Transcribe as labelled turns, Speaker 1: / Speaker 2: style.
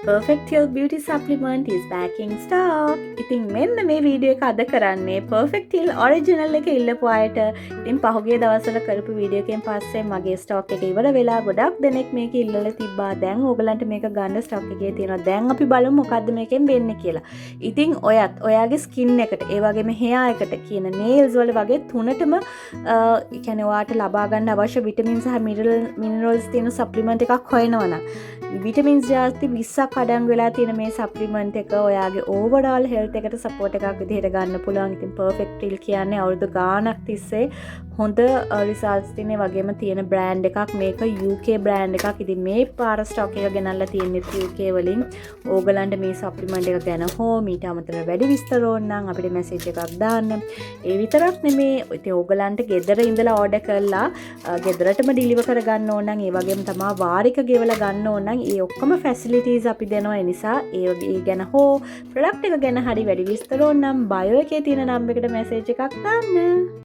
Speaker 1: Perfect Health Beauty Supplement is back in stock. ඉතින් මෙන්න මේ වීඩියෝ එක අද කරන්නේ Perfect Heal Original එක ඉල්ලපු අයට. ඉතින් පහුගිය දවස්වල කරපු වීඩියෝ එකෙන් පස්සේ මගේ ස්ටොක් එක ඉවර වෙලා ගොඩක් දෙනෙක් මේක ඉල්ලලා තිබ්බා. දැන් ඕගලන්ට මේක ගන්න ස්ටොක් එකේ තියෙනවා. දැන් අපි බලමු මොකද්ද මේකෙන් වෙන්නේ කියලා. ඉතින් ඔයත් ඔයාගේ ස්කින් එකට, ඒ වගේම hair එකට කියන nails වල වගේ තුනටම ඒ කියන්නේ ඔයාට ලබා ගන්න අවශ්‍ය විටමින් සහ මිනරල්ස් තියෙන සප්ලිමන්ට් එකක් හොයනවනම් විටමින්ස් ජාස්ති 20ක් අඩංගු වෙලා තියෙන මේ සප්ලිමන්ට් එක ඔයාගේ ඕවරෝල් හෙල්ත් එකට සපෝට් එකක් විදිහට ගන්න පුළුවන්. ඉතින් පර්ෆෙක්ට් ෆීල් කියන්නේ අවුරුදු ගාණක් තිස්සේ හොඳ රිසල්ට්ස් තියෙන වගේම තියෙන බ්‍රෑන්ඩ් එකක්. මේක UK බ්‍රෑන්ඩ් එකක්. ඉතින් මේ පාර ස්ටොක් එක ගෙනල්ලා තියෙන්නේ UK වලින්. ඕගලන්ට මේ සප්ලිමන්ට් එක ගැන හෝ මීට අමතරව වැඩි විස්තර ඕන නම් අපිට මැසේජ් එකක් දාන්න. ඒ විතරක් නෙමේ ඉතින් ඕගලන්ට ගෙදර ඉඳලා ඕඩර් කරලා ගෙදරටම ඩිලිවර් කරගන්න ඕන නම් ඒ වගේම තමයි වාරික ගෙවලා ගන්න ඕන නම් ඒ ඔක්කොම ෆැසිලිටිස් අපි දෙනවා. ඒ නිසා ඒ ගැන හෝ ප්‍රොඩක්ට් එක ගැන හරි වැඩි විස්තර ඕන නම් බයෝ එකේ තියෙන නම්බර් එකට මැසේජ් එකක් දාන්න.